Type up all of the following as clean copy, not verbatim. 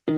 Hi,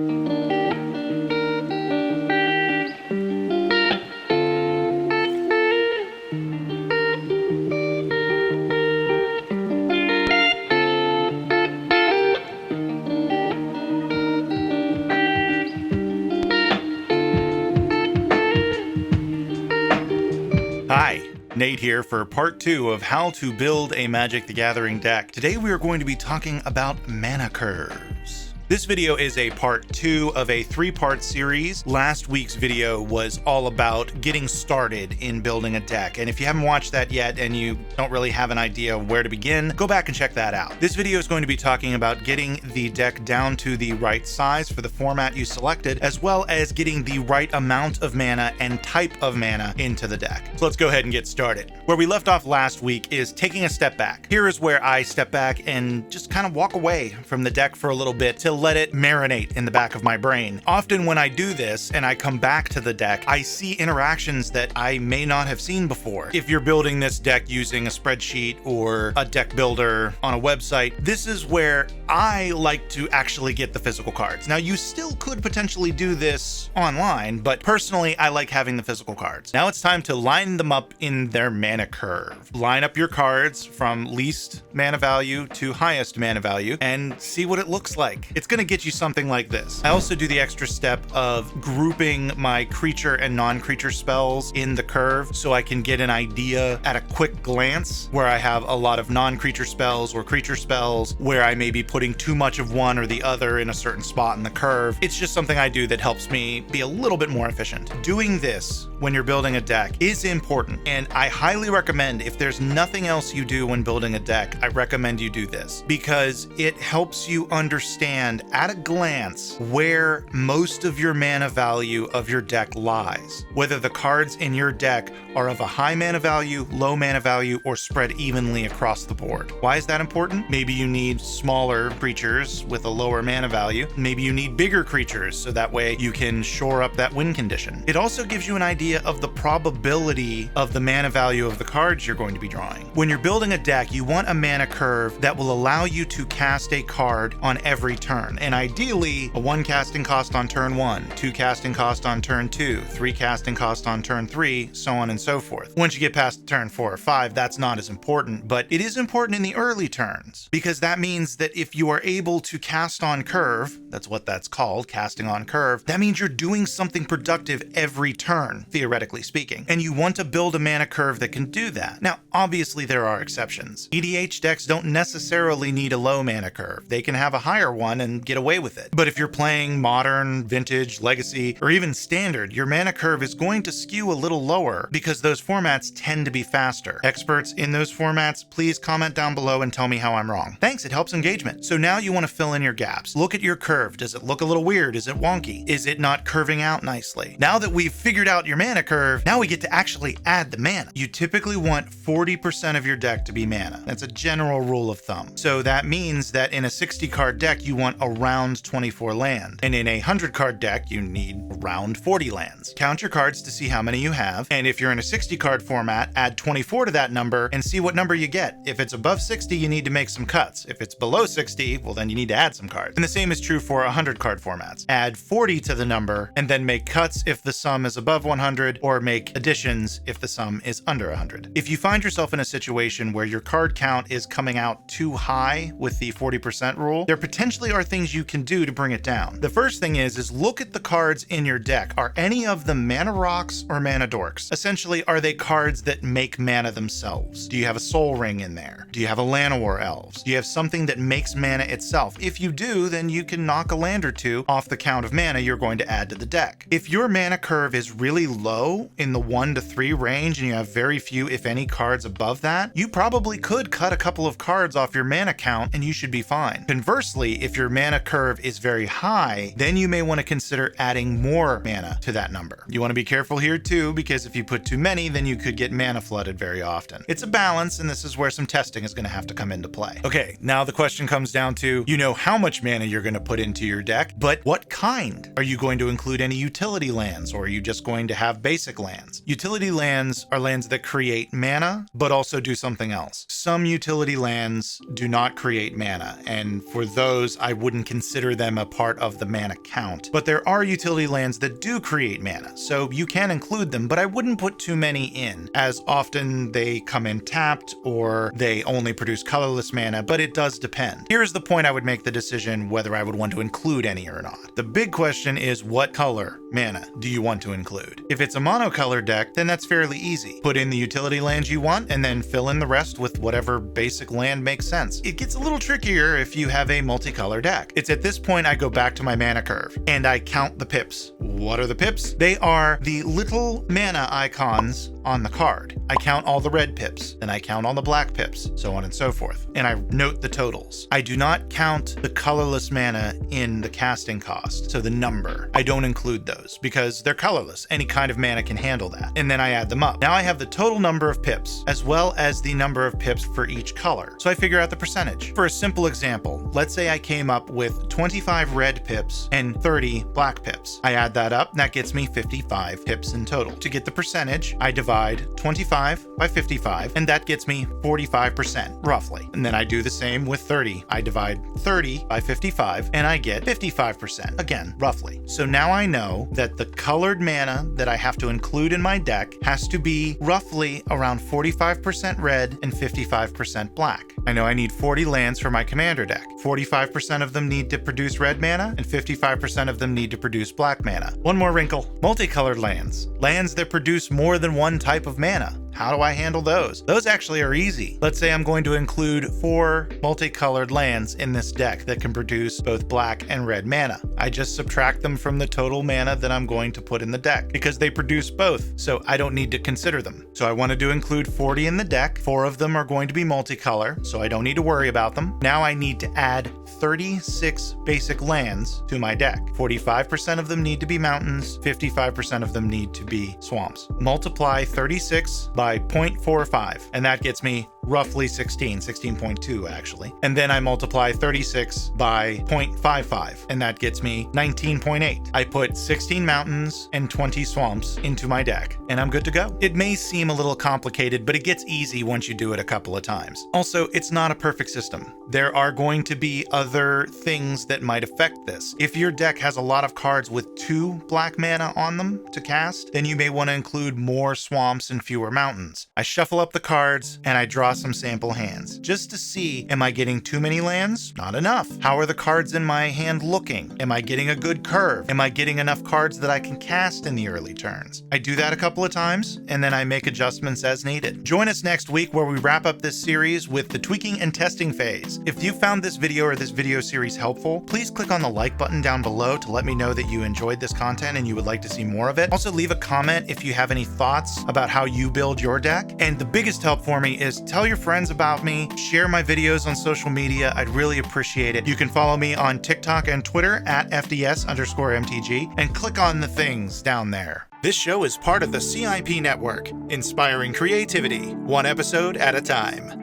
Nate here for part 2 of how to build a Magic the Gathering deck. Today we are going to be talking about mana curves. This video is a part 2 of a 3-part series. Last week's video was all about getting started in building a deck, and if you haven't watched that yet and you don't really have an idea where to begin, go back and check that out. This video is going to be talking about getting the deck down to the right size for the format you selected, as well as getting the right amount of mana and type of mana into the deck. So let's go ahead and get started. Where we left off last week is taking a step back. Here is where I step back and just kind of walk away from the deck for a little bit to let it marinate in the back of my brain. Often when I do this and I come back to the deck, I see interactions that I may not have seen before. If you're building this deck using a spreadsheet or a deck builder on a website, this is where I like to actually get the physical cards. Now, you still could potentially do this online, but personally, I like having the physical cards. Now it's time to line them up in their mana curve. Line up your cards from least mana value to highest mana value and see what it looks like. It's going to get you something like this. I also do the extra step of grouping my creature and non-creature spells in the curve so I can get an idea at a quick glance where I have a lot of non-creature spells or creature spells where I may be putting too much of one or the other in a certain spot in the curve. It's just something I do that helps me be a little bit more efficient. Doing this when you're building a deck is important, and I highly recommend, if there's nothing else you do when building a deck, I recommend you do this because it helps you understand at a glance where most of your mana value of your deck lies. Whether the cards in your deck are of a high mana value, low mana value, or spread evenly across the board. Why is that important? Maybe you need smaller creatures with a lower mana value. Maybe you need bigger creatures so that way you can shore up that win condition. It also gives you an idea of the probability of the mana value of the cards you're going to be drawing. When you're building a deck, you want a mana curve that will allow you to cast a card on every turn, and ideally a 1 casting cost on turn 1, 2 casting cost on turn 2, 3 casting cost on turn 3, so on and so forth. Once you get past turn 4 or 5, that's not as important, but it is important in the early turns because that means that if you are able to cast on curve, that's what that's called, casting on curve, that means you're doing something productive every turn, theoretically speaking, and you want to build a mana curve that can do that. Now, obviously there are exceptions. EDH decks don't necessarily need a low mana curve. They can have a higher one and get away with it. But if you're playing modern, vintage, legacy, or even standard, your mana curve is going to skew a little lower because those formats tend to be faster. Experts in those formats, please comment down below and tell me how I'm wrong. Thanks, it helps engagement. So now you want to fill in your gaps. Look at your curve. Does it look a little weird? Is it wonky? Is it not curving out nicely? Now that we've figured out your mana curve, now we get to actually add the mana. You typically want 40% of your deck to be mana. That's a general rule of thumb. So that means that in a 60 card deck, you want around 24 land. And in a 100 card deck, you need around 40 lands. Count your cards to see how many you have. And if you're in a 60 card format, add 24 to that number and see what number you get. If it's above 60, you need to make some cuts. If it's below 60, well, then you need to add some cards. And the same is true for 100 card formats. Add 40 to the number and then make cuts if the sum is above 100 or make additions if the sum is under 100. If you find yourself in a situation where your card count is coming out too high with the 40% rule, there potentially are things you can do to bring it down. The first thing is look at the cards in your deck. Are any of them mana rocks or mana dorks? Essentially, are they cards that make mana themselves? Do you have a Soul Ring in there? Do you have a Llanowar Elves? Do you have something that makes mana itself? If you do, then you can knock a land or two off the count of mana you're going to add to the deck. If your mana curve is really low in the 1 to 3 range and you have very few, if any, cards above that, you probably could cut a couple of cards off your mana count and you should be fine. Conversely, if your mana curve is very high, then you may want to consider adding more mana to that number. You want to be careful here too, because if you put too many, then you could get mana flooded very often. It's a balance, and this is where some testing is going to have to come into play. Okay, now the question comes down to, you know how much mana you're going to put into your deck, but what kind? Are you going to include any utility lands, or are you just going to have basic lands? Utility lands are lands that create mana, but also do something else. Some utility lands do not create mana, and for those, I wouldn't wouldn't consider them a part of the mana count. But there are utility lands that do create mana, so you can include them, but I wouldn't put too many in, as often they come in tapped or they only produce colorless mana, but it does depend. Here's the point I would make the decision whether I would want to include any or not. The big question is, what color mana do you want to include? If it's a monocolor deck, then that's fairly easy. Put in the utility lands you want and then fill in the rest with whatever basic land makes sense. It gets a little trickier if you have a multicolor deck. It's at this point I go back to my mana curve and I count the pips. What are the pips? They are the little mana icons on the card. I count all the red pips, then I count all the black pips, so on and so forth, and I note the totals. I do not count the colorless mana in the casting cost, so the number. I don't include those because they're colorless. Any kind of mana can handle that, and then I add them up. Now I have the total number of pips as well as the number of pips for each color, so I figure out the percentage. For a simple example, let's say I came up with 25 red pips and 30 black pips. I add that up, and that gets me 55 pips in total. To get the percentage, I divide 25 by 55, and that gets me 45%, roughly. And then I do the same with 30. I divide 30 by 55, and I get 55%, again, roughly. So now I know that the colored mana that I have to include in my deck has to be roughly around 45% red and 55% black. I know I need 40 lands for my commander deck. 45% of them need to produce red mana, and 55% of them need to produce black mana. One more wrinkle: multicolored lands. Lands that produce more than one type of mana. How do I handle those? Those actually are easy. Let's say I'm going to include 4 multicolored lands in this deck that can produce both black and red mana. I just subtract them from the total mana that I'm going to put in the deck because they produce both, so I don't need to consider them. So I wanted to include 40 in the deck. 4 of them are going to be multicolor, so I don't need to worry about them. Now I need to add 36 basic lands to my deck. 45% of them need to be mountains, 55% of them need to be swamps. Multiply 36 by 0.45, and that gets me roughly 16.2 actually. And then I multiply 36 by 0.55, and that gets me 19.8. I put 16 mountains and 20 swamps into my deck, and I'm good to go. It may seem a little complicated, but it gets easy once you do it a couple of times. Also, it's not a perfect system. There are going to be other things that might affect this. If your deck has a lot of cards with 2 black mana on them to cast, then you may want to include more swamps and fewer mountains. I shuffle up the cards and I draw some sample hands just to see, am I getting too many lands? Not enough. How are the cards in my hand looking? Am I getting a good curve? Am I getting enough cards that I can cast in the early turns? I do that a couple of times and then I make adjustments as needed. Join us next week where we wrap up this series with the tweaking and testing phase. If you found this video or this video series helpful, please click on the like button down below to let me know that you enjoyed this content and you would like to see more of it. Also, leave a comment if you have any thoughts about how you build your deck. And the biggest help for me is tell your friends about me, share my videos on social media. I'd really appreciate it. You can follow me on TikTok and Twitter at FDS_MTG and click on the things down there. This show is part of the CIP network, inspiring creativity, one episode at a time.